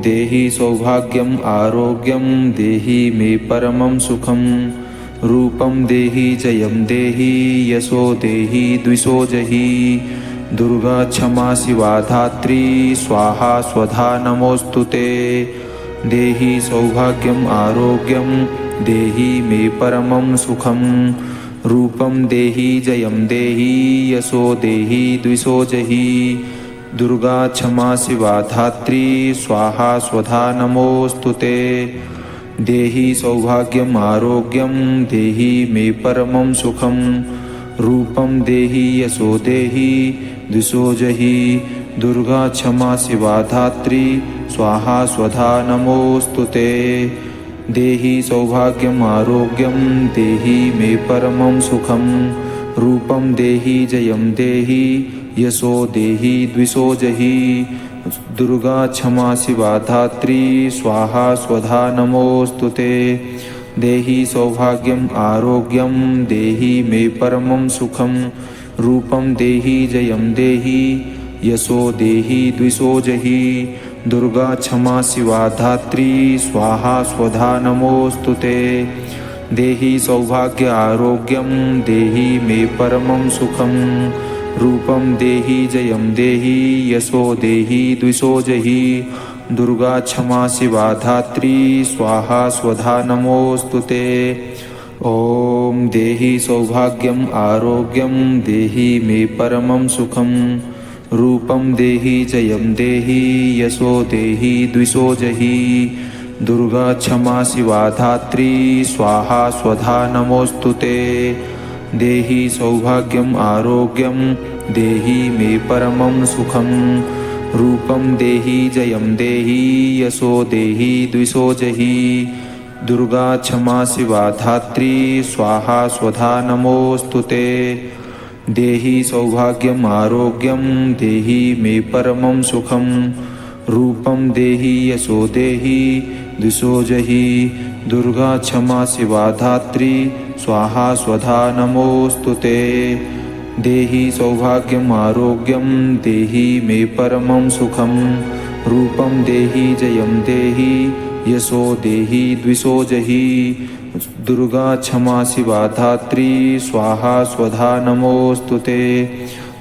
देहि सौभाग्यम आरोग्यम देहि मे परमं सुखम। रूपम देहि जयम देहि यशो देहि द्विषो जहि। दुर्गा क्षमा शिवा धात्री स्वाहा स्वधा नमोस्तुते। देहि सौभाग्यम आरोग्यम देहि मे परमं सुखम। रूपम देहि जयम देहि यशो देहि द्विषो जहि। दुर्गा क्षमा शिवा धात्री स्वाहा स्वधा नमोस्तुते। देहि सौभाग्यम आरोग्यम देहि मे परमं सुखम। रूपम देहि यशो देहि द्विषो जहि। दुर्गा क्षमा शिवा धात्री स्वाहा स्वधा नमोस्तुते। देहि सौभाग्यम आरोग्यम देहि मे परमं सुखम। रूपम देहि जयम देहि यशो देहि द्विषो जहि। दुर्गा क्षमा शिवा धात्री स्वाहा स्वधा नमोस्तुते। देहि सौभाग्यम आरोग्यम देहि मे परमं सुखम। रूपम देहि जयम देहि यशो देहि द्विषो जहि। दुर्गा क्षमा शिवा धात्री स्वाहा स्वधा नमोस्तुते। देहि सौभाग्य आरोग्यम देहि मे परमं सुखम। रूपम देहि जयम देहि यशो देहि द्विषो जहि। दुर्गा क्षमा शिवा धात्री स्वाहा स्वधा नमोस्तुते। ओम देहि सौभाग्यम आरोग्यम देहि मे परमं सुखम। रूपम देहि जयम देहि यशो देहि द्विषो जहि। दुर्गा क्षमा शिवा धात्री स्वाहा स्वधा नमोस्तुते। देहि सौभाग्यम आरोग्यम देहि मे परमं सुखम। रूपम देहि जयम देहि यशो देहि द्विषो जहि। दुर्गा क्षमा शिवा धात्री स्वाहा स्वधा नमोस्तुते। देहि सौभाग्यम आरोग्यम देहि मे परमं सुखम। रूपम देहि यशो देहि द्विषो जहि। दुर्गा क्षमा शिवा धात्री स्वाहा स्वधा नमोस्तुते। देहि सौभाग्यम आरोग्यम देहि मे परमं सुखम। रूपम देहि जयम देहि यशो देहि द्विषो जहि। दुर्गा क्षमा शिवा धात्री स्वाहा स्वधा नमोस्तुते।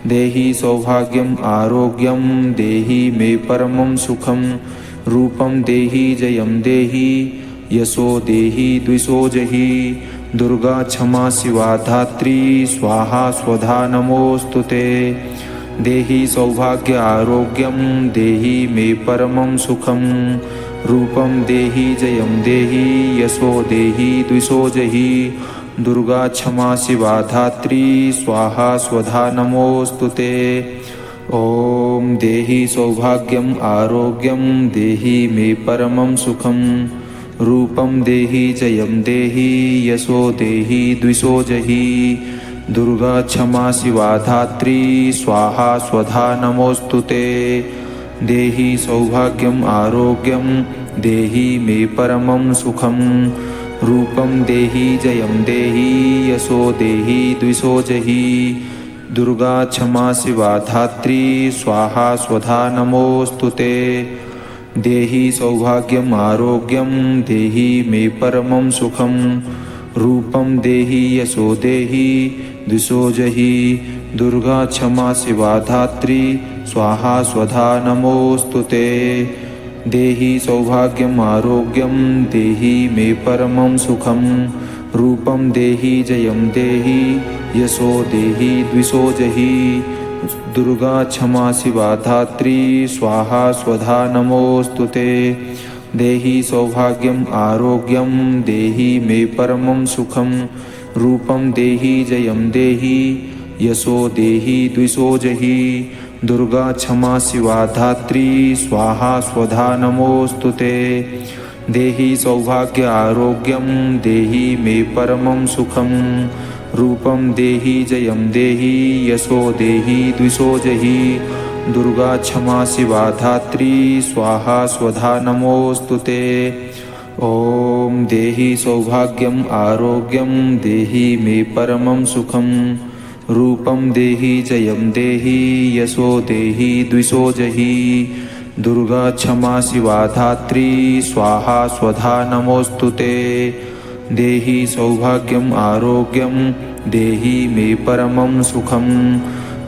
देहि सौभाग्यम आरोग्यम देहि मे परमं सुखम। रूपम देहि जयम देहि यशो देहि द्विषो जहि। दुर्गा क्षमा शिवा धात्री स्वाहा स्वधा नमोस्तुते। देहि सौभाग्य आरोग्यम देहि मे परमं सुखम। रूपम देहि जयम देहि यशो देहि द्विषो जहि। दुर्गा क्षमा शिवा धात्री स्वाहा स्वधा नमोस्तुते। ओम देहि सौभाग्यम आरोग्यम देहि मे परमं सुखम। रूपम देहि जयम देहि यशो देहि द्विषो जहि। दुर्गा क्षमा शिवा धात्री स्वाहा स्वधा नमोस्तुते। देहि सौभाग्यम आरोग्यम देहि मे परमं सुखम। रूपम देहि जयम देहि यशो देहि द्विषो जहि। दुर्गा क्षमा शिवा धात्री स्वाहा स्वधा नमोस्तुते। देहि सौभाग्यम आरोग्यम देहि मे परमं सुखम। रूपम देहि यशो देहि द्विषो जहि। दुर्गा क्षमा शिवा धात्री स्वाहा स्वधा नमोस्तुते। देहि सौभाग्यम आरोग्यम देहि मे परमं सुखम। रूपम देहि जयम देहि यशो देहि द्विषो जहि। दुर्गा क्षमा शिवा धात्री स्वाहा स्वधा नमोस्तुते। देहि सौभाग्यम आरोग्यम देहि मे परमं सुखम। रूपम देहि जयम देहि यशो देहि द्विषो जहि। दुर्गा क्षमा शिवा धात्री स्वाहा स्वधा नमोस्तुते। देहि सौभाग्य आरोग्यम देहि मे परमं सुखम। रूपम देहि जयम देहि यशो देहि द्विषो जहि। दुर्गा क्षमा शिवा धात्री स्वाहा स्वधा नमोस्तुते। ओम देहि सौभाग्यम आरोग्यम देहि मे परमं सुखम। रूपम देहि जयम देहि यशो देहि द्विषो जहि। दुर्गा क्षमा शिवा धात्री स्वाहा स्वधा नमोस्तुते। देहि सौभाग्यम आरोग्यम देहि मे परमं सुखम।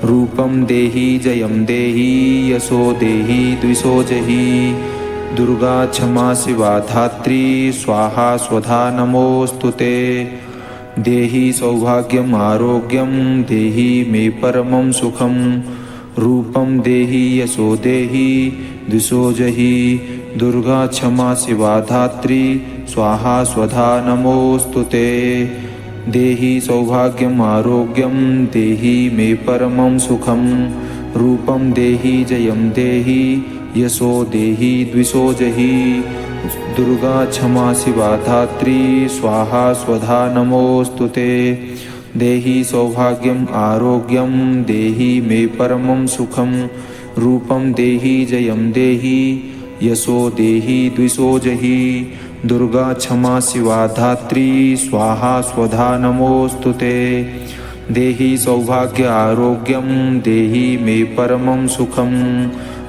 रूपम देहि जयम देहि यशो देहि द्विषो जहि। दुर्गा क्षमा शिवा धात्री स्वाहा स्वधा नमोस्तुते। देहि सौभाग्यम आरोग्यम देहि मे परमं सुखम। रूपम देहि यशो देहि द्विषो जहि। दुर्गा क्षमा शिवा धात्री स्वाहा स्वधा नमोस्तुते। देहि सौभाग्यम आरोग्यम देहि मे परमं सुखम। रूपम देहि जयम देहि यशो देहि द्विषो जहि। दुर्गा क्षमा शिवा धात्री स्वाहा स्वधा नमोस्तुते। देहि सौभाग्यम आरोग्यम देहि मे परमं सुखम। रूपम देहि जयम देहि यशो देहि द्विषो जहि। दुर्गा क्षमा शिवा धात्री स्वाहा स्वधा नमोस्तुते। देहि सौभाग्य आरोग्यम देहि मे परमं सुखम।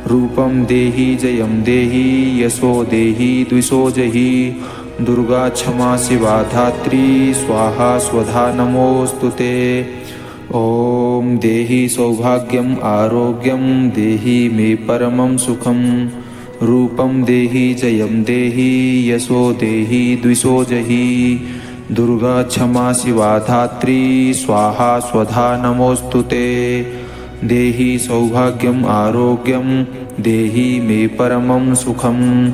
रूपम देहि जयम देहि यशो देहि द्विषो जहि। दुर्गा क्षमा शिवा धात्री स्वाहा स्वधा नमोस्तुते। ओम देहि सौभाग्यम आरोग्यम देहि मे परमं सुखम। रूपम देहि जयम देहि यशो देहि द्विषो जहि। दुर्गा क्षमा शिवा धात्री स्वाहा स्वधा नमोस्तुते। देहि सौभाग्यम आरोग्यम देहि मे परमं सुखम।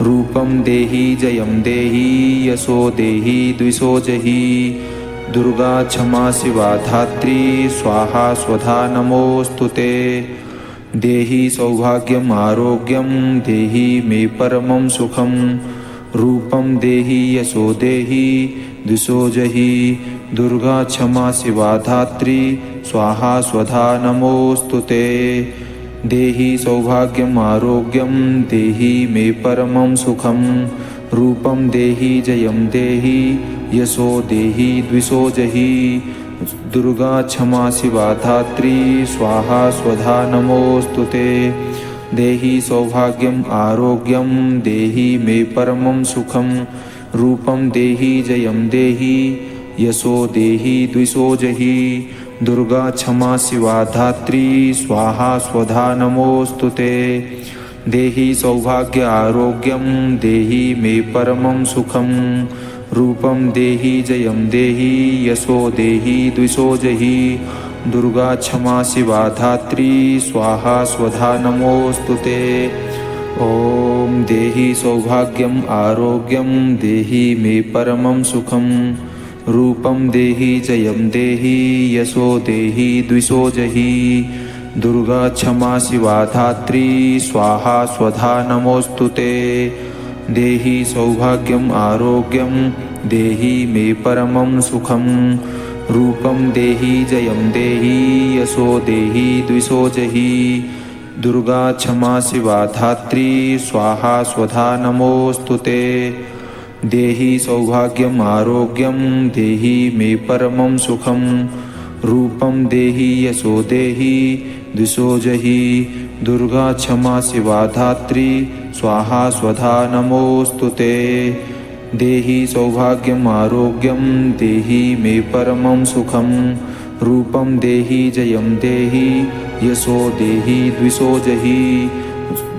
रूपम देहि जयम देहि यशो देहि द्विषो जहि। दुर्गा क्षमा शिवा धात्री स्वाहा स्वधा नमोस्तुते। देहि सौभाग्यम आरोग्यम देहि मे परमं सुखम। रूपम देहि यशो देहि द्विषो जहि। दुर्गा क्षमा शिवा धात्री स्वाहा स्वधा नमोस्तुते। देहि सौभाग्यम आरोग्यम देहि मे परमं सुखम। रूपम देहि जयम देहि यशो देहि द्विषो जहि। दुर्गा क्षमा शिवा धात्री स्वाहा स्वधा नमोस्तुते। देहि सौभाग्यम आरोग्यम देहि मे परमं सुखम। रूपम देहि जयम देहि यशो देहि द्विषो जहि। दुर्गा क्षमा शिवा धात्री स्वाहा स्वधा नमोस्तुते। देहि सौभाग्य आरोग्यम देहि मे परमं सुखम। रूपम देहि जयम देहि यशो देहि द्विषो जहि। दुर्गा क्षमा शिवा धात्री स्वाहा स्वधा नमोस्तुते। ओम देहि सौभाग्यम आरोग्यम देहि मे परमं सुखम। रूपम देहि जयम देहि यशो देहि द्विषो जहि। दुर्गा क्षमा शिवा धात्री स्वाहा स्वधा नमोस्तुते। देहि सौभाग्यम आरोग्यम देहि मे परमं सुखम। रूपम देहि जयम देहि यशो देहि द्विषो जहि। दुर्गा क्षमा शिवा धात्री स्वाहा स्वधा नमोस्तुते। देहि सौभाग्यम आरोग्यम देहि मे परमं सुखम। रूपम देहि यशो देहि द्विषो जहि। दुर्गा क्षमा शिवा धात्री स्वाहा स्वधा नमोस्तुते। देहि सौभाग्यम आरोग्यम देहि मे परमं सुखम। रूपम देहि जयम देहि यशो देहि द्विषो जहि।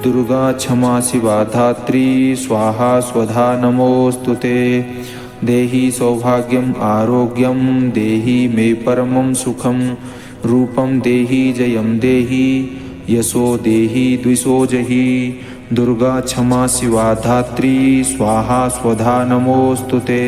दुर्गा क्षमा शिवा धात्री स्वाहा स्वधा नमोस्तुते। देहि सौभाग्यम आरोग्यम देहि मे परमं सुखम। रूपम देहि जयम देहि यशो देहि द्विषो जहि। दुर्गा क्षमा शिवा धात्री स्वाहा स्वधा नमोस्तुते।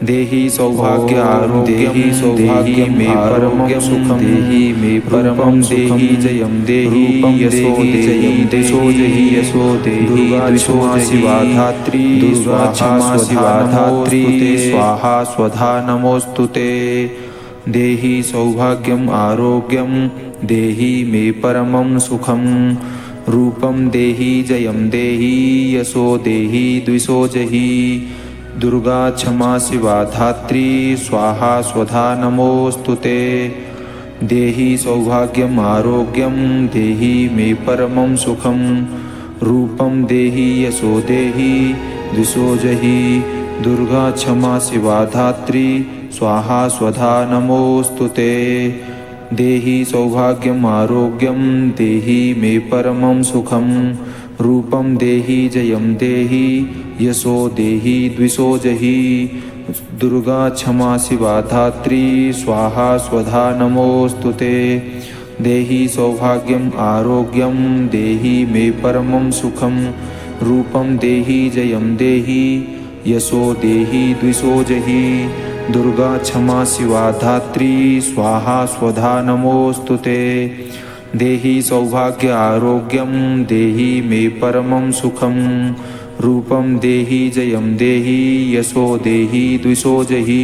देहि सौभाग्य आरोग्यम देहि मे परमं सुखम। देहि मे परमं देहि जयम देहि यशो देहि द्विषो जहि। यशो देहि द्विषो शिवा धात्री दुर्गा क्षमा शिवा धात्री स्वाहा स्वधा नमोस्तुते। देहि सौभाग्यम आरोग्यम देहि मे परमं सुखम। रूपम देहि जयम देहि यशो देहि द्विषो जहि। दुर्गा क्षमा शिवा धात्री स्वाहा स्वधा नमोस्तुते। देहि सौभाग्यम आरोग्यम देहि मे परमं सुखम। रूपं देहि यशो देहि द्विषो जहि दुर्गा क्षमा शिवा धात्री स्वाहा स्वधा नमोस्तुते। देहि सौभाग्यम आरोग्यम देहि मे परमं सुखम रूपं देहि जयं देहि यशो देहि द्विषो जहि दुर्गा क्षमा शिवा धात्री स्वाहा स्वधा नमोस्तुते। देहि सौभाग्यम आरोग्यम देहि मे परमं सुखम रूपं देहि जयं देहि यशो देहि द्विषो जहि दुर्गा क्षमा शिवा धात्री स्वाहा स्वधा नमोस्तुते। देहि सौभाग्य आरोग्यम देहि मे परमं सुखम रूपं देहि जयं देहि यशो देहि द्विषो जहि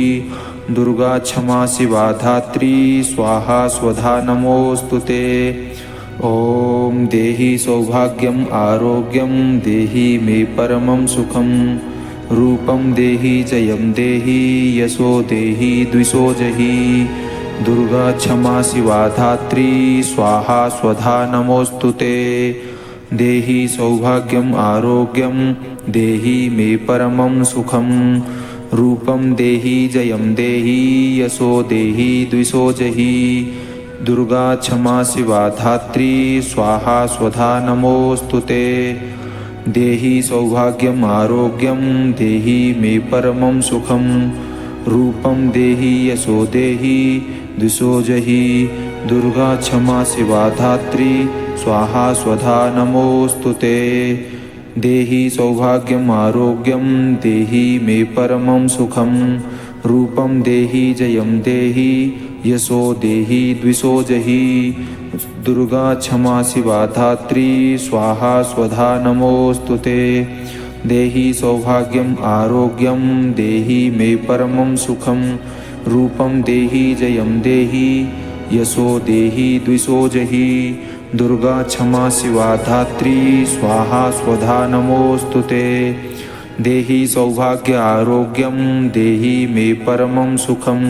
दुर्गा क्षमा शिवा धात्री स्वाहा स्वधा नमोस्तुते। ओम देहि सौभाग्यम आरोग्यम देहि मे परमं सुखम रूपं देहि जयं देहि यशो देहि द्विषो जहि दुर्गा क्षमा शिवा धात्री स्वाहा स्वधा नमोस्तुते। देहि सौभाग्यम आरोग्यम देहि मे परमं सुखम रूपं देहि जयं देहि यशो देहि द्विषो जहि दुर्गा क्षमा शिवा धात्री स्वाहा स्वधा नमोस्तुते। देहि सौभाग्यम आरोग्यम देहि मे परमं सुखम रूपं देहि यशो देहि द्विषो जहि दुर्गा क्षमा शिवा धात्री स्वाहा स्वधा नमोस्तुते। देहि सौभाग्यम आरोग्यम देहि मे परमं सुखम रूपं देहि जयं देहि यशो देहि द्विषो जहि दुर्गा क्षमा शिवा धात्री स्वाहा स्वधा नमोस्तुते। देहि सौभाग्यम आरोग्यम देहि मे परमं सुखम रूपं देहि जयं देहि यशो देहि द्विषो जहि दुर्गा क्षमा शिवा धात्री स्वाहा स्वधा नमोस्तुते। देहि सौभाग्य आरोग्यम देहि मे परमं सुखम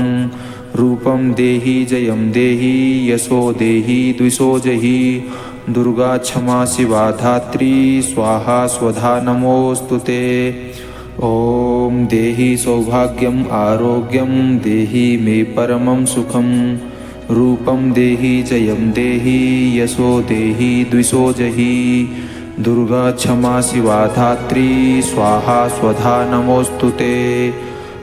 रूपं देहि जयं देहि यशो देहि द्विषो जहि दुर्गा क्षमा शिवा धात्री स्वाहा स्वधा नमोस्तुते। ओम देहि सौभाग्यम आरोग्यम देहि मे परमं सुखम रूपं देहि जयं देहि यशो देहि द्विषो जहि दुर्गा क्षमा शिवा धात्री स्वाहा स्वधा नमोस्तुते।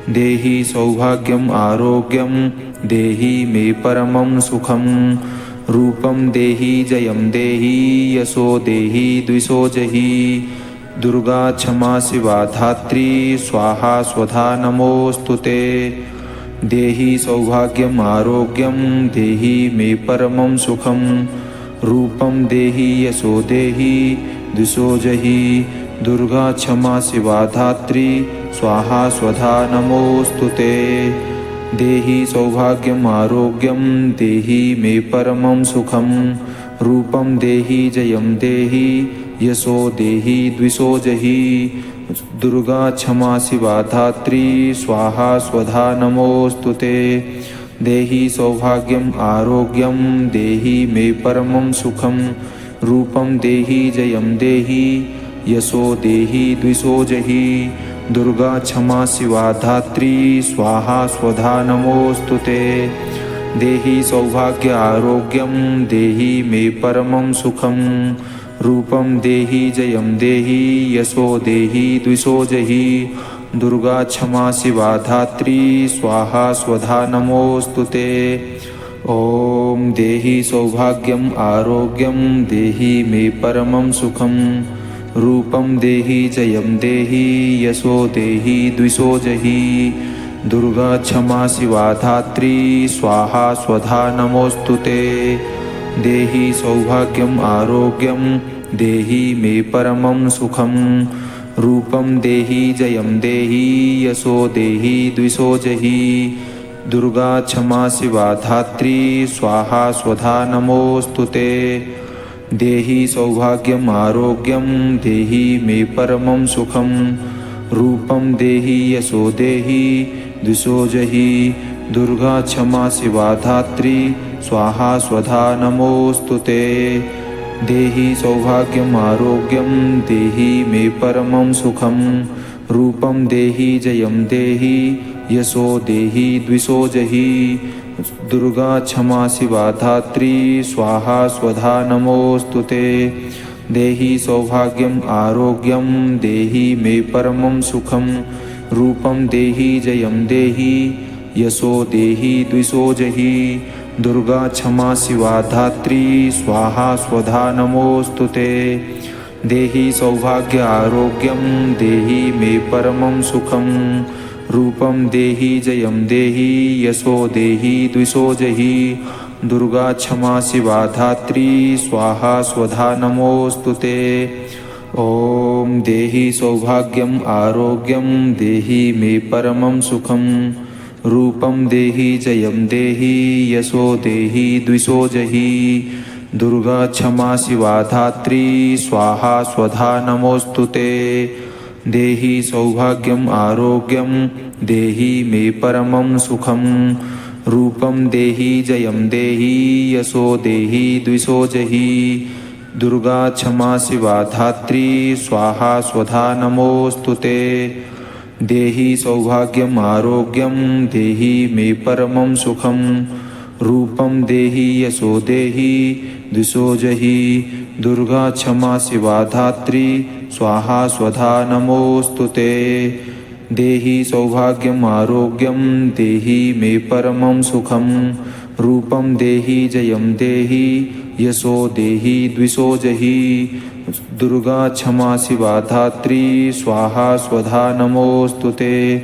देहि सौभाग्यम आरोग्यम देहि मे परमं सुखम रूपं देहि जयं देहि यशो देहि द्विषो जहि दुर्गा क्षमा शिवा धात्री स्वाहा स्वधा नमोस्तुते। देहि सौभाग्यम आरोग्यम देहि मे परमं सुखम रूपं देहि यशो देहि द्विषो जहि दुर्गा क्षमा शिवा धात्री स्वाहा स्वधा नमोस्तुते। देहि सौभाग्यम आरोग्यम देहि मे परमं सुखम रूपं देहि जयं देहि यशो देहि द्विषो जहि दुर्गा क्षमा शिवा धात्री स्वाहा स्वधा नमोस्तुते। देहि सौभाग्यम आरोग्यम देहि मे परमं सुखम रूपं देहि जयं देहि यशो देहि द्विषो जहि दुर्गा क्षमा शिवा धात्री स्वाहा स्वधा नमोस्तुते। देहि सौभाग्य आरोग्यम देहि मे परमं सुखम रूपं देहि जयं देहि यशो देहि द्विषो जहि दुर्गा क्षमा शिवा धात्री स्वाहा स्वधा नमोस्तुते। ओम देहि सौभाग्यम आरोग्यम देहि मे परमं सुखम रूपं देहि जयं देहि यशो देहि द्विषो जहि दुर्गा क्षमा शिवा धात्री स्वाहा स्वधा नमोस्तुते। देहि सौभाग्यम आरोग्यम देहि मे परमं सुखम रूपं देहि जयं देहि यशो देहि द्विषो जहि दुर्गा क्षमा शिवा धात्री स्वाहा स्वधा नमोस्तुते। देहि सौभाग्यम आरोग्यम देहि मे परमं सुखम रूपं देहि यशो देहि द्विषो जहि दुर्गा क्षमा शिवा धात्री स्वाहा स्वधा नमोस्तुते। देहि सौभाग्यम आरोग्यम देहि मे परमं सुखम। रूपम देहि जयम देहि यशो देहि द्विषो जहि। दुर्गा क्षमा शिवा धात्री स्वाहा स्वधा नमोस्तुते। देहि सौभाग्यम आरोग्यम देहि मे परमं सुखम। रूपम देहि जयम देहि यशो देहि द्विषो जहि। दुर्गा क्षमा शिवा धात्री स्वाहा स्वधा नमोस्तुते। देहि सौभाग्य आरोग्यम देहि मे परमं सुखम। रूपम देहि जयम देहि यशो देहि द्विषो जहि। दुर्गा क्षमा शिवा धात्री स्वाहा स्वधा नमोस्तुते। ओम देहि सौभाग्यम आरोग्यम देहि मे परमं सुखम। रूपम देहि जयम देहि यशो देहि द्विषो जहि। दुर्गा क्षमा शिवा धात्री स्वाहा स्वधा नमोस्तुते। देहि सौभाग्यम आरोग्यम देहि मे परमं सुखम। रूपम देहि जयम देहि यशो देहि द्विषो जहि। दुर्गा क्षमा शिवा धात्री स्वाहा स्वधा नमोस्तुते। देहि सौभाग्यम आरोग्यम देहि मे परमं सुखम। रूपम देहि यशो देहि द्विषो जहि। दुर्गा क्षमा शिवा धात्री स्वाहा स्वधा नमोस्तुते। देहि सौभाग्यम आरोग्यम देहि मे परमं सुखम। रूपम देहि जयम देहि यशो देहि द्विषो जहि। दुर्गा क्षमा शिवा धात्री स्वाहा स्वधा नमोस्तुते।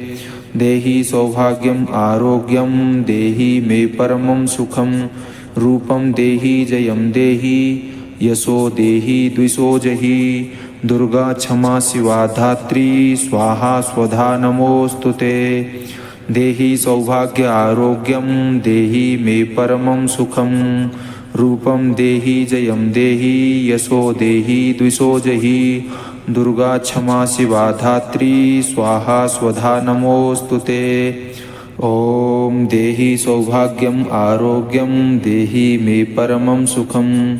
देहि सौभाग्यम आरोग्यम देहि मे परमं सुखम। रूपम देहि जयम देहि यशो देहि द्विषो जहि। दुर्गा क्षमा शिवा धात्री स्वाहा स्वधा नमोस्तुते। देहि सौभाग्य आरोग्यम देहि मे परमं सुखम। रूपम देहि जयम देहि यशो देहि द्विषो जहि। दुर्गा क्षमा शिवा धात्री स्वाहा स्वधा नमोस्तुते। ओम देहि सौभाग्यम आरोग्यम देहि मे परमं सुखम।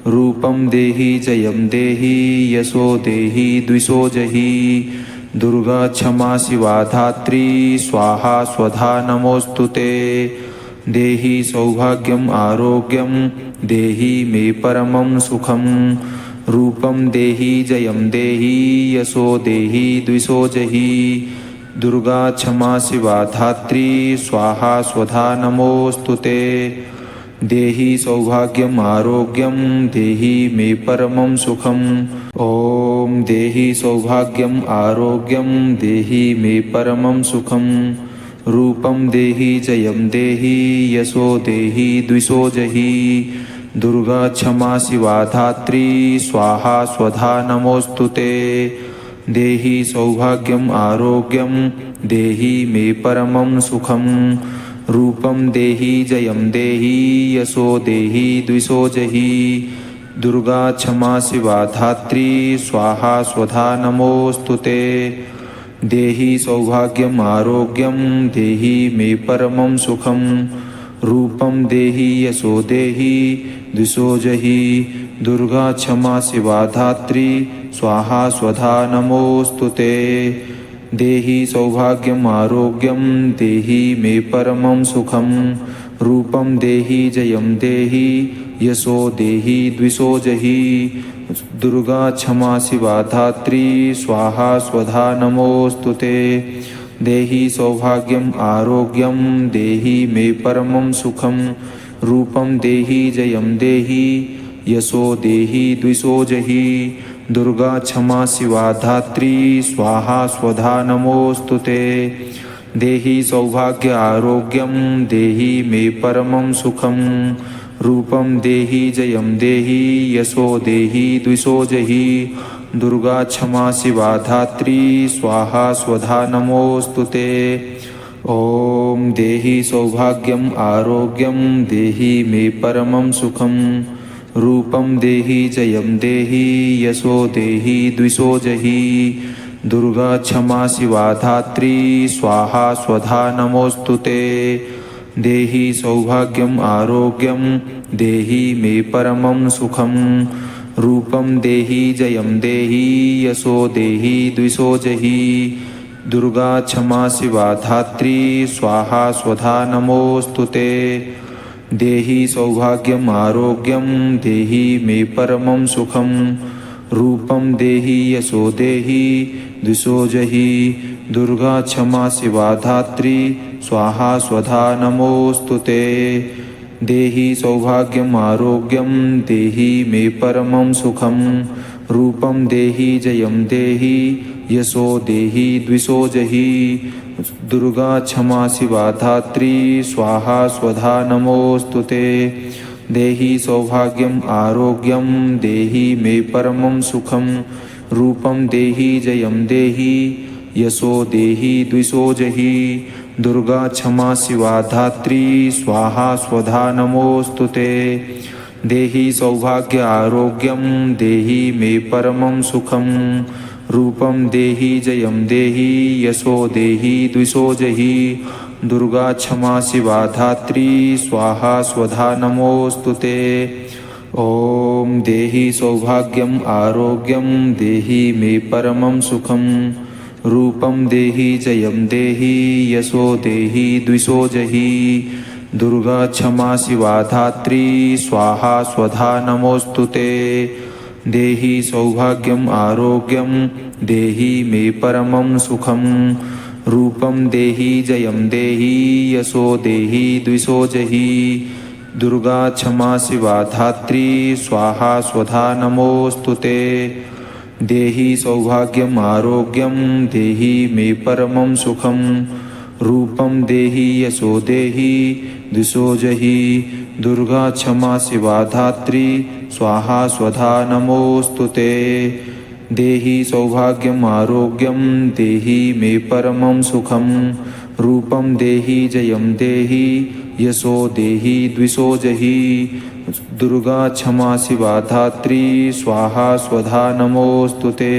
रूपम देहि जयम देहि यशो देहि द्विषो जहि। दुर्गा क्षमा शिवा धात्री स्वाहा स्वधा नमोस्तुते। देहि सौभाग्यम आरोग्यम देहि मे परमं सुखम। रूपम देहि जयम देहि यशो देहि द्विषो जहि। दुर्गा क्षमा शिवा धात्री स्वाहा स्वधा नमोस्तुते। देहि सौभाग्यम आरोग्यम देहि मे परमं सुखम। ओम देहि सौभाग्यम आरोग्यम देहि मे परमं सुखम। रूपम देहि जयम देहि यशो देहि द्विषो जहि। दुर्गा क्षमा शिवा धात्री स्वाहा स्वधा नमोस्तुते। देहि सौभाग्यम आरोग्यम देहि मे परमं सुखम। रूपम देहि जयम देहि यशो देहि द्विषो जहि। दुर्गा क्षमा शिवा धात्री स्वाहा स्वधा नमोस्तुते। देहि सौभाग्यम आरोग्यम देहि मे परमं सुखम। रूपम देहि यशो देहि द्विषो जहि। दुर्गा क्षमा शिवा धात्री स्वाहा स्वधा नमोस्तुते। देहि सौभाग्यम आरोग्यम देहि मे परमं सुखम। रूपम देहि जयम देहि यशो देहि द्विषो जहि। दुर्गा क्षमा शिवा धात्री स्वाहा स्वधा नमोस्तुते। देहि सौभाग्यम आरोग्यम देहि मे परमं सुखम। रूपम देहि जयम देहि यशो देहि द्विषो जहि। दुर्गा क्षमा शिवा धात्री स्वाहा स्वधा नमोस्तुते। देहि सौभाग्य आरोग्यम देहि मे परमं सुखम। रूपम देहि जयम देहि यशो देहि द्विषो जहि। दुर्गा क्षमा शिवा धात्री स्वाहा स्वधा नमोस्तुते। ओम देहि सौभाग्यम आरोग्यम देहि मे परमं सुखम। रूपम देहि जयम देहि यशो देहि द्विषो जहि। दुर्गा क्षमा शिवा धात्री स्वाहा स्वधा नमोस्तुते। देहि सौभाग्यम आरोग्यम देहि मे परमं सुखम। रूपं देहि जयं देहि यशो देहि द्विषो जहि दुर्गा क्षमा शिवा धात्री स्वाहा स्वधा नमोस्तुते देहि सौभाग्यम आरोग्यम देहि मे परमं सुखम रूपं देहि यशो देहि द्विषो जहि दुर्गा क्षमा शिवा धात्री स्वाहा स्वधा नमोस्तुते देहि सौभाग्यम आरोग्यम देहि मे परमं सुखम रूपं देहि जयं देहि यशो देहि द्विषो जहि दुर्गा क्षमा शिवा धात्री स्वाहा स्वधा नमोस्तुते देहि सौभाग्यम आरोग्यम देहि मे परमं सुखम रूपं देहि जयं देहि यशो देहि द्विषो जहि दुर्गा क्षमा शिवा धात्री स्वाहा स्वधा नमोस्तुते देहि सौभाग्य आरोग्यम देहि मे परमं सुखम रूपं देहि जयं देहि यशो देहि द्विषो जहि दुर्गा क्षमा शिवा धात्री स्वाहा स्वधा नमोस्तुते ओम देहि सौभाग्यम आरोग्यम देहि मे परमं सुखम रूपं देहि जयं देहि यशो देहि द्विषो जहि दुर्गा क्षमा शिवा धात्री स्वाहा स्वधा नमोस्तुते देहि सौभाग्यम आरोग्यम देहि मे परमं सुखम रूपं देहि जयं देहि यशो देहि द्विषो जहि दुर्गा क्षमा शिवा धात्री स्वाहा स्वधा नमोस्तुते देहि सौभाग्यम आरोग्यम देहि मे परमं सुखम रूपं देहि यशो देहि द्विषो जहि दुर्गा क्षमा शिवा धात्री स्वाहा स्वधा नमोस्तुते देहि सौभाग्यम आरोग्यम देहि मे परमं सुखम रूपं देहि जयं देहि यशो देहि द्विषो जहि दुर्गा क्षमा शिवा धात्री स्वाहा स्वधा नमोस्तुते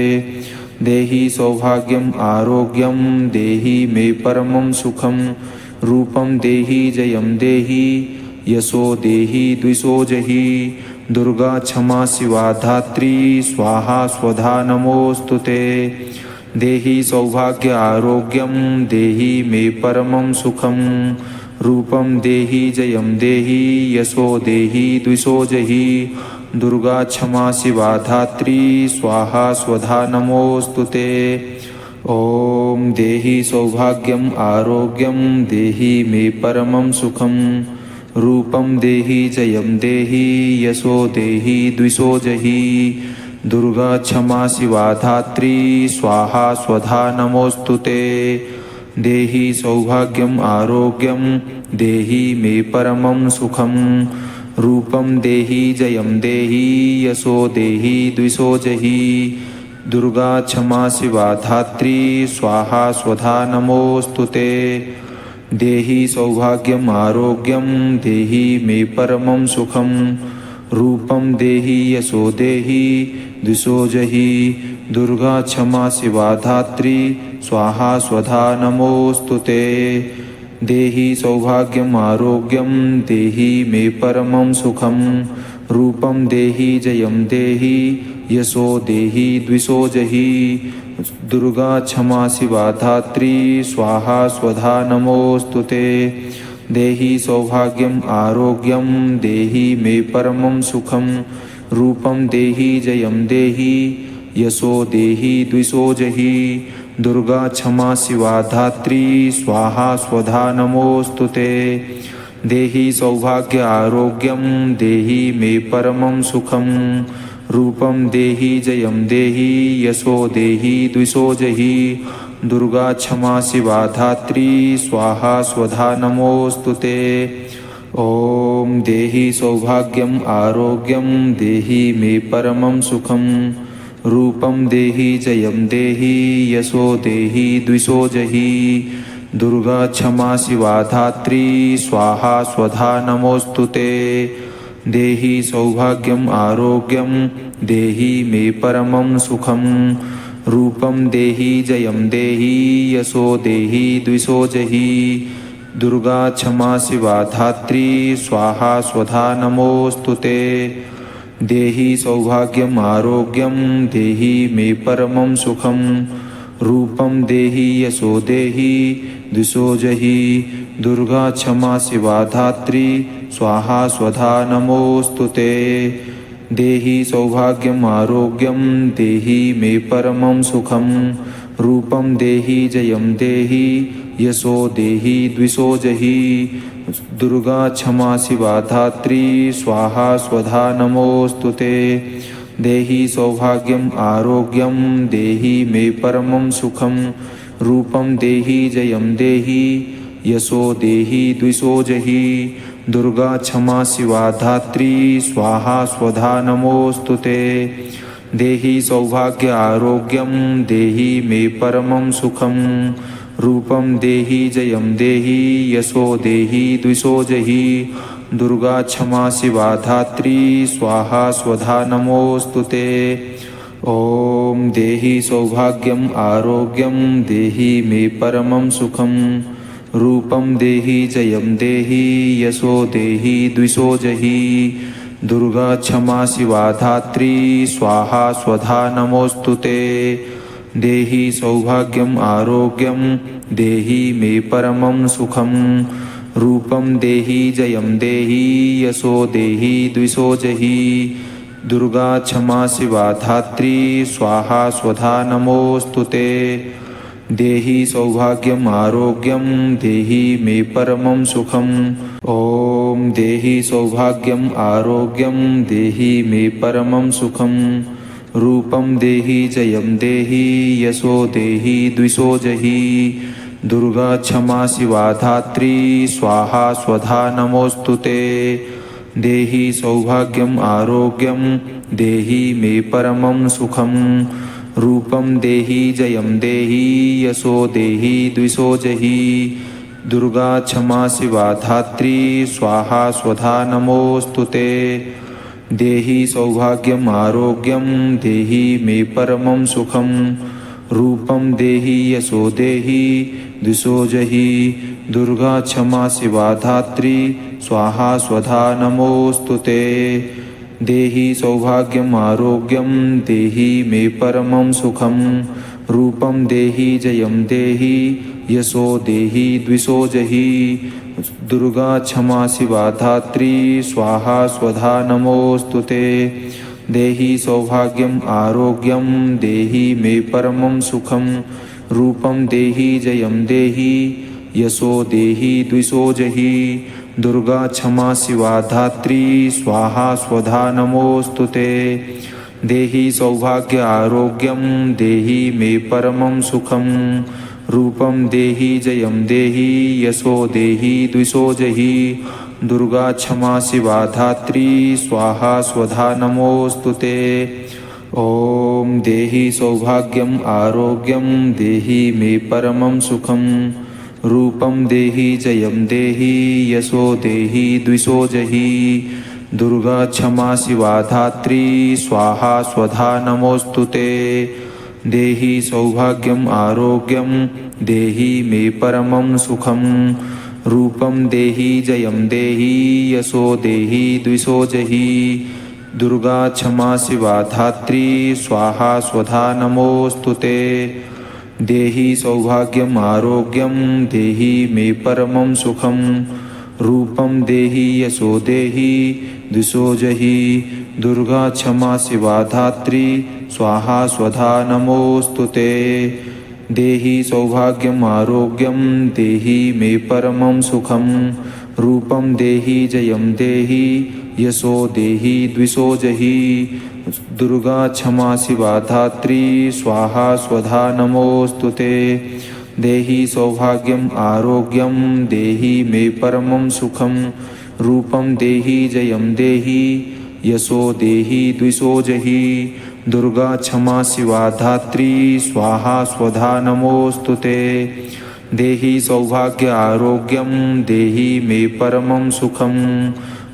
देहि सौभाग्यम आरोग्यम देहि मे परमं सुखम रूपं देहि जयं देहि यशो देहि द्विषो जहि दुर्गा क्षमा शिवा धात्री स्वाहा स्वधा नमोस्तुते देहि सौभाग्य आरोग्यम देहि मे परमं सुखम रूपं देहि जयं देहि यशो देहि द्विषो जहि दुर्गा क्षमा शिवा धात्री स्वाहा स्वधा नमोस्तुते ओम देहि सौभाग्यम आरोग्यम देहि मे परमं सुखम रूपं देहि जयं देहि यशो देहि द्विषो जहि दुर्गा क्षमा शिवा धात्री स्वाहा स्वधा नमोस्तुते देहि सौभाग्यम आरोग्यम देहि मे परमं सुखम रूपं देहि जयं देहि यशो देहि द्विषो जहि दुर्गा क्षमा शिवा धात्री स्वाहा स्वधा नमोस्तुते देहि सौभाग्यम आरोग्यम देहि मे परमं सुखम रूपं देहि यशो देहि द्विषो जहि दुर्गा क्षमा शिवा धात्री स्वाहा स्वधा नमोस्तुते देहि सौभाग्यम आरोग्यम देहि मे परमं सुखम रूपं देहि जयं देहि यशो देहि द्विषो जहि दुर्गा क्षमा शिवा धात्री स्वाहा स्वधा नमोस्तुते देहि सौभाग्यम आरोग्यम देहि मे परमं सुखम रूपं देहि जयं देहि यशो देहि द्विषो जहि दुर्गा क्षमा शिवा धात्री स्वाहा स्वधा नमोस्तुते देहि सौभाग्य आरोग्यम देहि मे परमं सुखम रूपं देहि जयं देहि यशो देहि द्विषो जहि दुर्गा क्षमा शिवा धात्री स्वाहा स्वधा नमोस्तुते ओम देहि सौभाग्यम आरोग्यम देहि मे परमं सुखम रूपं देहि जयं देहि यशो देहि द्विषो जहि दुर्गा क्षमा शिवा धात्री स्वाहा स्वधा नमोस्तुते देहि सौभाग्यम आरोग्यम देहि मे परमं सुखम रूपं देहि जयं देहि यशो देहि द्विषो जहि दुर्गा क्षमा शिवा धात्री स्वाहा स्वधा नमोस्तुते देहि सौभाग्यम आरोग्यम देहि मे परमं सुखम। रूपम देहि यशो देहि द्विषो जहि। दुर्गा क्षमा शिवा धात्री स्वाहा स्वधा नमोस्तुते। देहि सौभाग्यम आरोग्यम देहि मे परमं सुखम। रूपम देहि जयम देहि यशो देहि द्विषो जहि। दुर्गा क्षमा शिवा धात्री स्वाहा स्वधा नमोस्तुते। देहि सौभाग्यम आरोग्यम देहि मे परमं सुखम। रूपम देहि जयम देहि यशो देहि द्विषो जहि। दुर्गा क्षमा शिवा धात्री स्वाहा स्वधा नमोस्तुते। देहि सौभाग्य आरोग्यम देहि मे परमं सुखम। रूपम देहि जयम देहि यशो देहि द्विषो जहि। दुर्गा क्षमा शिवा धात्री स्वाहा स्वधा नमोस्तुते। ओम देहि सौभाग्यम आरोग्यम देहि मे परमं सुखम। रूपम देहि जयम देहि यशो देहि द्विषो जहि। दुर्गा क्षमा शिवा धात्री स्वाहा स्वधा नमोस्तुते। देहि सौभाग्यम आरोग्यम देहि मे परमं सुखम। रूपम देहि जयम देहि यशो देहि द्विषो जहि। दुर्गा क्षमा शिवा धात्री स्वाहा स्वधा नमोस्तुते। देहि सौभाग्यम आरोग्यम देहि मे परमं सुखम। ओम देहि सौभाग्यम आरोग्यम देहि मे परमं सुखम। रूपम देहि जयम देहि यशो देहि द्विषो जहि। दुर्गा क्षमा शिवा धात्री स्वाहा स्वधा नमोस्तुते। देहि सौभाग्यम आरोग्यम देहि मे परमं सुखम। रूपम देहि जयम देहि यशो देहि द्विषो जहि। दुर्गा क्षमा शिवा धात्री स्वाहा स्वधा नमोस्तुते। देहि सौभाग्यम आरोग्यम देहि मे परमं सुखम। रूपम देहि यशो देहि द्विषो जहि। दुर्गा क्षमा शिवा धात्री स्वाहा स्वधा नमोस्तुते। देहि सौभाग्यम आरोग्यम देहि मे परमं सुखम। रूपम देहि जयम देहि यशो देहि द्विषो जहि। दुर्गा क्षमा शिवा धात्री स्वाहा स्वधा नमोस्तुते। देहि सौभाग्यम आरोग्यम देहि मे परमं सुखम। रूपम देहि जयम देहि यशो देहि द्विषो जहि। दुर्गा क्षमा शिवा धात्री स्वाहा स्वधा नमोस्तुते। देहि सौभाग्य आरोग्यम देहि मे परमं सुखम। रूपम देहि जयम देहि यशो देहि द्विषो जहि। दुर्गा क्षमा शिवा धात्री स्वाहा स्वधा नमोस्तुते। ओम देहि सौभाग्यम आरोग्यम देहि मे परमं सुखम। रूपम देहि जयम देहि यशो देहि द्विषो जहि। दुर्गा क्षमा शिवा धात्री स्वाहा स्वधा नमोस्तुते। देहि सौभाग्यम आरोग्यम देहि मे परमं सुखम। रूपम देहि जयम देहि यशो देहि द्विषो जहि। दुर्गा क्षमा शिवा धात्री स्वाहा स्वधा नमोस्तुते। देहि सौभाग्यम आरोग्यम देहि मे परमं सुखम। रूपम देहि यशो देहि द्विषो जहि। दुर्गा क्षमा शिवा धात्री स्वाहा स्वधा नमोस्तुते। देहि सौभाग्यम आरोग्यम देहि मे परमं सुखम। रूपम देहि जयम देहि यशो देहि द्विषो जहि। दुर्गा क्षमा शिवा धात्री स्वाहा स्वधा नमोस्तुते। देहि सौभाग्यम आरोग्यम देहि मे परमं सुखम। रूपम देहि जयम देहि यशो देहि द्विषो जहि। दुर्गा क्षमा शिवा धात्री स्वाहा स्वधा नमोस्तुते। देहि सौभाग्य आरोग्यम देहि मे परमं सुखम।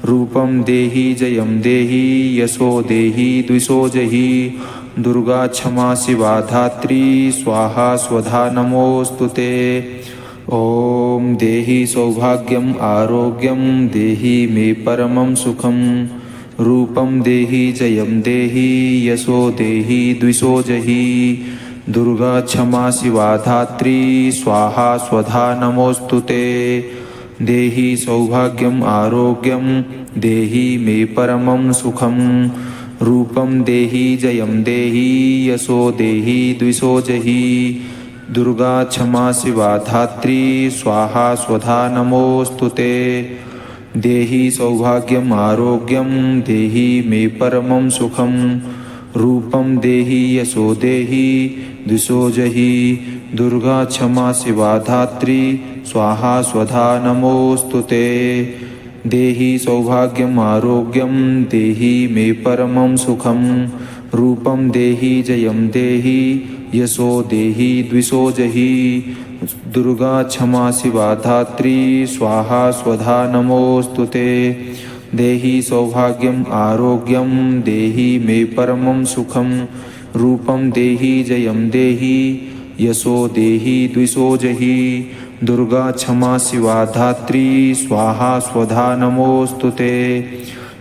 रूपम देहि जयम देहि यशो देहि द्विषो जहि। दुर्गा क्षमा शिवा धात्री स्वाहा स्वधा नमोस्तुते। ओम देहि सौभाग्यम आरोग्यम देहि मे परमं सुखम। रूपं देहि जयं देहि यशो देहि द्विषो जहि दुर्गा क्षमा शिवा धात्री स्वाहा स्वधा नमोस्तुते देहि सौभाग्यम आरोग्यम देहि मे परमं सुखम रूपं देहि जयं देहि यशो देहि द्विषो जहि दुर्गा क्षमा शिवा धात्री स्वाहा स्वधा नमोस्तुते देहि सौभाग्यम आरोग्यम देहि मे परमं सुखम रूपं देहि यशो देहि द्विषो जहि दुर्गा क्षमा शिवा धात्री स्वाहा स्वधा नमोस्तुते देहि सौभाग्यम आरोग्यम देहि मे परमं सुखम रूपं देहि जयं देहि यशो देहि द्विषो जहि दुर्गा क्षमा शिवा धात्री स्वाहा स्वधा नमोस्तुते देहि सौभाग्यम आरोग्यम देहि मे परमं सुखम रूपं देहि जयं देहि यशो देहि द्विषो जहि दुर्गा क्षमा शिवा धात्री स्वाहा स्वधा नमोस्तुते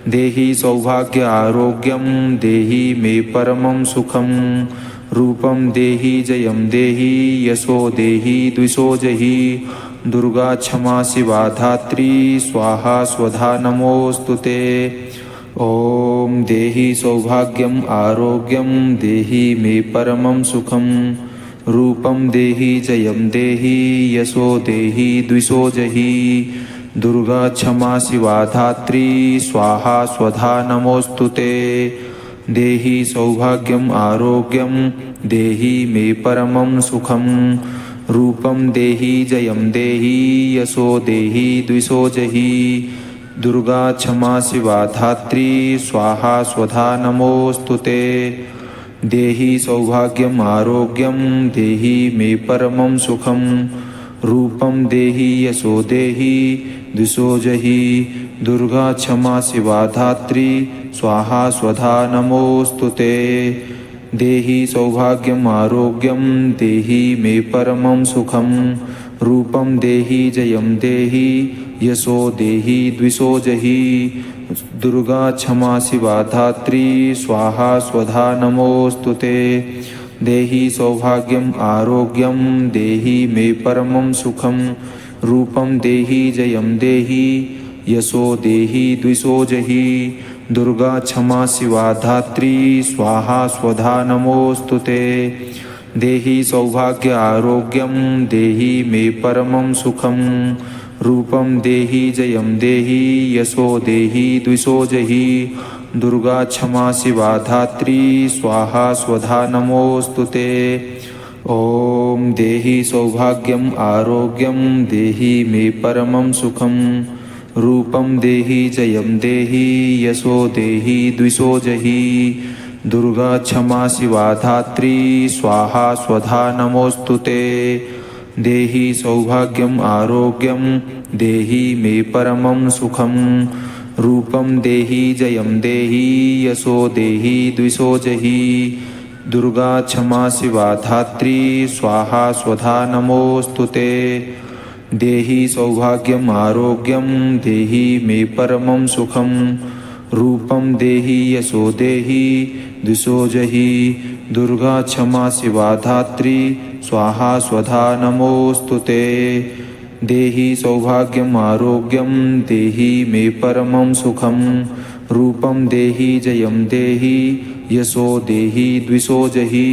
देहि सौभाग्य आरोग्यम देहि मे परमं सुखम रूपं देहि जयं देहि यशो देहि द्विषो जहि दुर्गा क्षमा शिवा धात्री स्वाहा स्वधा नमोस्तुते ओम देहि सौभाग्यम आरोग्यम देहि मे परमं सुखम रूपं देहि जयं देहि यशो देहि द्विषो जहि दुर्गा क्षमा शिवा धात्री स्वाहा स्वधा नमोस्तुते देहि सौभाग्यम आरोग्यम देहि मे परमं सुखम रूपं देहि जयं देहि यशो देहि द्विषो जहि दुर्गा क्षमा शिवा धात्री स्वाहा स्वधा नमोस्तुते देहि सौभाग्यम आरोग्यम देहि मे परमं सुखम रूपं देहि यशो देहि द्विषो जहि दुर्गा क्षमा शिवा धात्री स्वाहा स्वधा नमोस्तुते देहि सौभाग्यम आरोग्यम देहि मे परमं सुखम रूपं देहि जयं देहि यशो देहि द्विषो जहि दुर्गा क्षमा शिवा धात्री स्वाहा स्वधा नमोस्तुते देहि सौभाग्यम आरोग्यम देहि मे परमं सुखम रूपं देहि जयं देहि यशो देहि द्विषो जहि दुर्गा क्षमा शिवा धात्री स्वाहा स्वधा नमोस्तुते देहि सौभाग्य आरोग्यम देहि मे परमं सुखम रूपं देहि जयं देहि यशो देहि द्विषो जहि दुर्गा क्षमा शिवा धात्री स्वाहा स्वधा नमोस्तुते ओम देहि सौभाग्यम आरोग्यम देहि मे परमं सुखम रूपं देहि जयं देहि यशो देहि द्विषो जहि दुर्गा क्षमा शिवा धात्री स्वाहा स्वधा नमोस्तुते देहि सौभाग्यम आरोग्यम देहि मे परमं सुखम रूपं देहि जयं देहि यशो देहि द्विषो जहि दुर्गा क्षमा शिवा धात्री स्वाहा स्वधा नमोस्तुते देहि सौभाग्यम आरोग्यम देहि मे परमं सुखम रूपं देहि यशो देहि द्विषो जहि दुर्गा क्षमा शिवा धात्री स्वाहा स्वधा नमोस्तुते देहि सौभाग्यम आरोग्यम देहि मे परमं सुखम रूपं देहि जयं देहि यशो देहि द्विषो जहि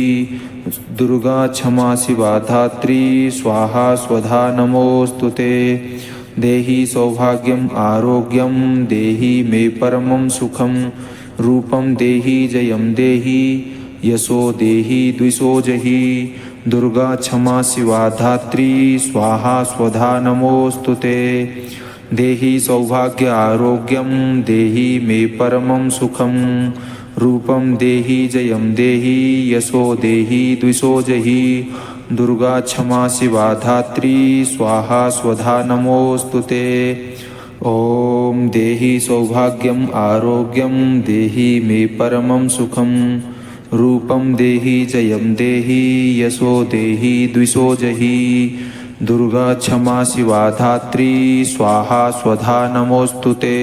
दुर्गा क्षमा शिवा धात्री स्वाहा स्वधा नमोस्तुते देहि सौभाग्यम आरोग्यम देहि मे परमं सुखम रूपं देहि जयं देहि यशो देहि द्विषो जहि दुर्गा क्षमा शिवा धात्री स्वाहा स्वधा नमोस्तुते देहि सौभाग्य आरोग्यम देहि मे परमं सुखम रूपं देहि जयं देहि यशो देहि द्विषो जहि दुर्गा क्षमा शिवा धात्री स्वाहा स्वधा नमोस्तुते ओम देहि सौभाग्यम आरोग्यम देहि मे परमं सुखम रूपं देहि जयं देहि यशो देहि द्विषो जहि दुर्गा क्षमा शिवा धात्री स्वाहा स्वधा नमोस्तुते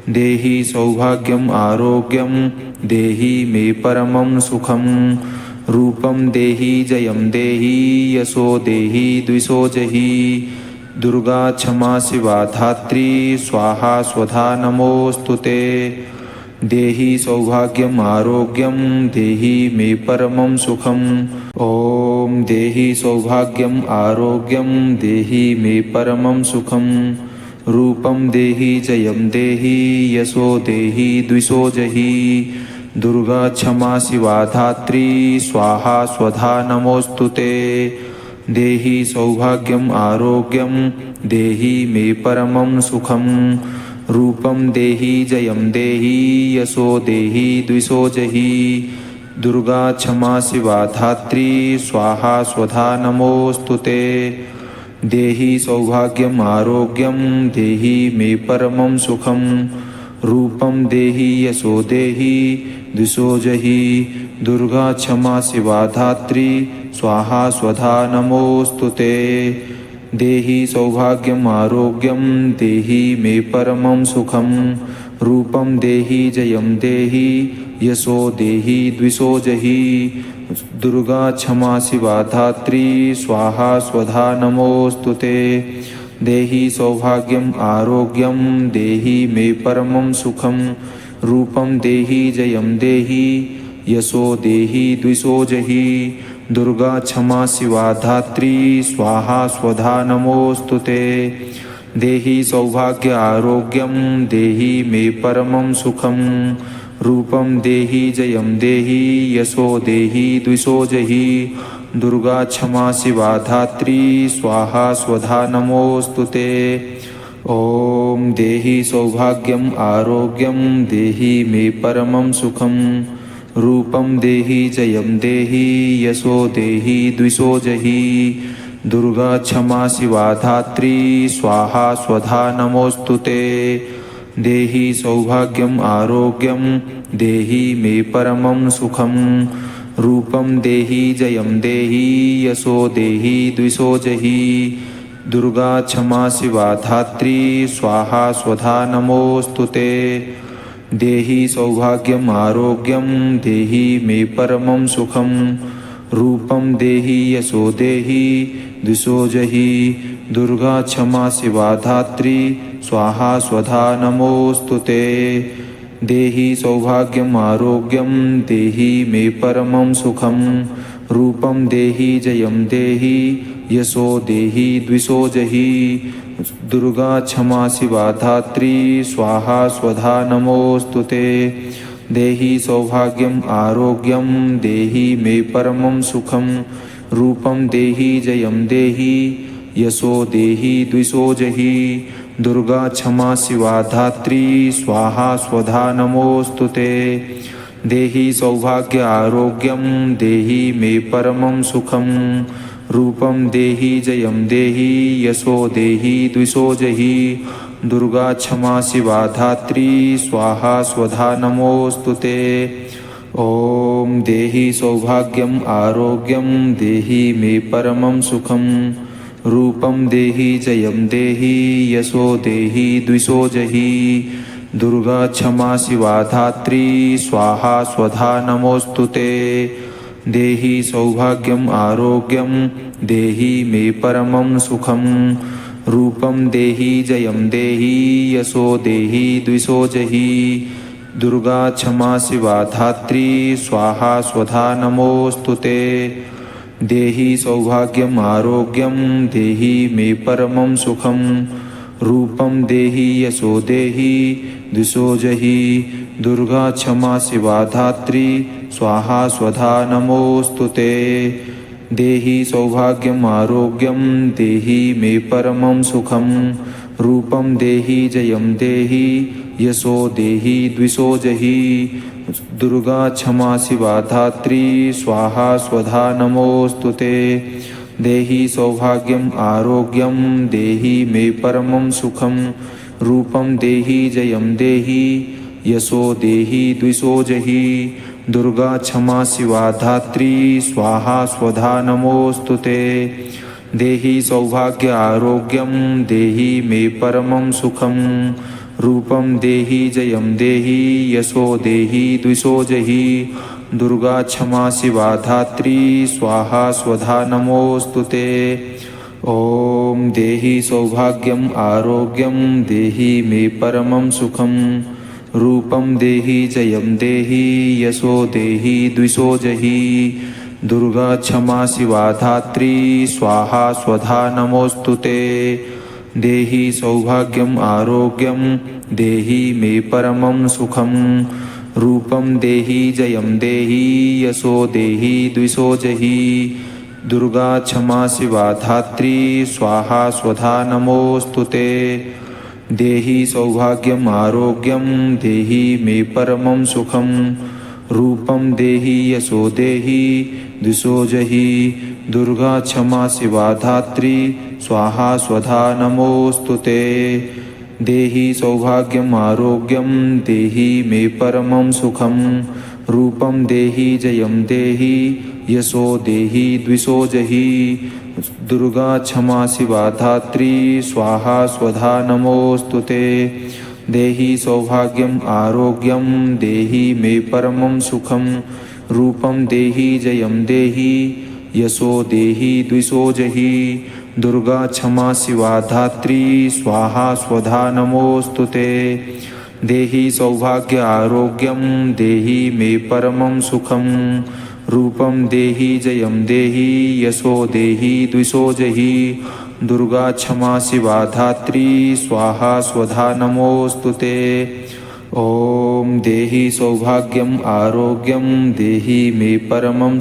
देहि सौभाग्यम आरोग्यम देहि मे परमं सुखम। रूपम देहि जयम देहि यशो देहि द्विषो जहि। दुर्गा क्षमा शिवा धात्री स्वाहा स्वधा नमोस्तुते। देहि सौभाग्यम आरोग्यम देहि मे परमं सुखम। ओम देहि सौभाग्यम आरोग्यम देहि मे परमं सुखम। रूपम देहि जयम देहि यशो देहि द्विषो जहि। दुर्गा क्षमा शिवा धात्री स्वाहा स्वधा नमोस्तुते। देहि सौभाग्यम आरोग्यम देहि मे परमं सुखम। रूपम देहि जयम देहि यशो देहि द्विषो जहि। दुर्गा क्षमा शिवा धात्री स्वाहा स्वधा नमोस्तुते। देहि सौभाग्यम आरोग्यम देहि मे परमं सुखम। रूपम देहि यशो देहि द्विषो जहि। दुर्गा क्षमा शिवा धात्री स्वाहा स्वधा नमोस्तुते। देहि सौभाग्यम आरोग्यम देहि मे परमं सुखम। रूपम देहि जयम देहि यशो देहि द्विषो जहि। दुर्गा क्षमा शिवा धात्री स्वाहा स्वधा नमोस्तुते। देहि सौभाग्यम आरोग्यम देहि मे परमं सुखम। रूपम देहि जयम देहि यशो देहि द्विषो जहि। दुर्गा क्षमा शिवा धात्री स्वाहा स्वधा नमोस्तुते। देहि सौभाग्य आरोग्यम देहि मे परमं सुखम। रूपम देहि जयम देहि यशो देहि द्विषो जहि। दुर्गा क्षमा शिवा धात्री स्वाहा स्वधा नमोस्तुते। ओम देहि सौभाग्यम आरोग्यम देहि मे परमं सुखम। रूपम देहि जयम देहि यशो देहि द्विषो जहि। दुर्गा क्षमा शिवा धात्री स्वाहा स्वधा नमोस्तुते। देहि सौभाग्यम आरोग्यम देहि मे परमं सुखम। रूपम देहि जयम देहि यशो देहि द्विषो जहि। दुर्गा क्षमा शिवा धात्री स्वाहा स्वधा नमोस्तुते। देहि सौभाग्यम आरोग्यम देहि मे परमं सुखम। रूपम देहि यशो देहि द्विषो जहि। दुर्गा क्षमा शिवा धात्री स्वाहा स्वधा नमोस्तुते। देहि सौभाग्यम आरोग्यम देहि मे परमं सुखम। रूपम देहि जयम देहि यशो देहि द्विषो जहि। दुर्गा क्षमा शिवा धात्री स्वाहा स्वधा नमोस्तुते। देहि सौभाग्यम आरोग्यम देहि मे परमं सुखम। रूपम देहि जयम देहि यशो देहि द्विषो जहि। दुर्गा क्षमा शिवा धात्री स्वाहा स्वधा नमोस्तुते। देहि सौभाग्य आरोग्यम देहि मे परमं सुखम। रूपम देहि जयम देहि यशो देहि द्विषो जहि। दुर्गा क्षमा शिवा धात्री स्वाहा स्वधा नमोस्तुते। ओम देहि सौभाग्यम आरोग्यम देहि मे परमं सुखम। रूपम देहि जयम देहि यशो देहि द्विषो जहि। दुर्गा क्षमा शिवा धात्री स्वाहा स्वधा नमोस्तुते। देहि सौभाग्यम आरोग्यम देहि मे परमं सुखम। रूपम देहि जयम देहि यशो देहि द्विषो जहि। दुर्गा क्षमा शिवा धात्री स्वाहा स्वधा नमोस्तुते। देहि सौभाग्यम आरोग्यम देहि मे परमं सुखम। रूपम देहि यशो देहि द्विषो जहि। दुर्गा क्षमा शिवा धात्री स्वाहा स्वधा नमोस्तुते। देहि सौभाग्यम आरोग्यम देहि मे परमं सुखम। रूपम देहि जयम देहि यशो देहि द्विषो जहि। दुर्गा क्षमा शिवा धात्री स्वाहा स्वधा नमोस्तुते। देहि सौभाग्यम आरोग्यम देहि मे परमं सुखम। रूपम देहि जयम देहि यशो देहि द्विषो जहि। दुर्गा क्षमा शिवा धात्री स्वाहा स्वधा नमोस्तुते। देहि सौभाग्य आरोग्यम देहि मे परमं सुखम। रूपम देहि जयम देहि यशो देहि द्विषो जहि दुर्गा क्षमा शिवा धात्री स्वाहा स्वधा नमोस्तुते। ओम देहि सौभाग्यम आरोग्यम देहि मे परमं सुखम रूपम देहि जयम देहि यशो देहि द्विषो जहि दुर्गा क्षमा शिवा धात्री स्वाहा स्वधा नमोस्तुते। देहि सौभाग्यम आरोग्यम देहि मे परमं सुखम रूपम देहि जयम देहि यशो देहि द्विषो जहि दुर्गा क्षमा शिवा धात्री स्वाहा स्वधा नमोस्तुते। देहि सौभाग्यम आरोग्यम देहि मे परमं सुखम रूपम देहि यशो देहि द्विषो जहि दुर्गा क्षमा शिवा धात्री स्वाहा स्वधा नमोस्तुते। देहि सौभाग्यम आरोग्यम देहि मे परमं सुखम रूपम देहि जयम देहि यशो देहि द्विषो जहि दुर्गा क्षमा शिवा धात्री स्वाहा स्वधा नमोस्तुते। देहि सौभाग्यम आरोग्यम देहि मे परमं सुखम रूपम देहि जयम देहि यशो देहि द्विषो जहि दुर्गा क्षमा शिवा धात्री स्वाहा स्वधा नमोस्तुते। देहि सौभाग्य आरोग्यम देहि मे परमं सुखम रूपम देहि जयम देहि यशो देहि द्विषो जहि दुर्गा क्षमा शिवा धात्री स्वाहा स्वधा नमोस्तुते। ओम देहि सौभाग्यम आरोग्यम देहि मे परमं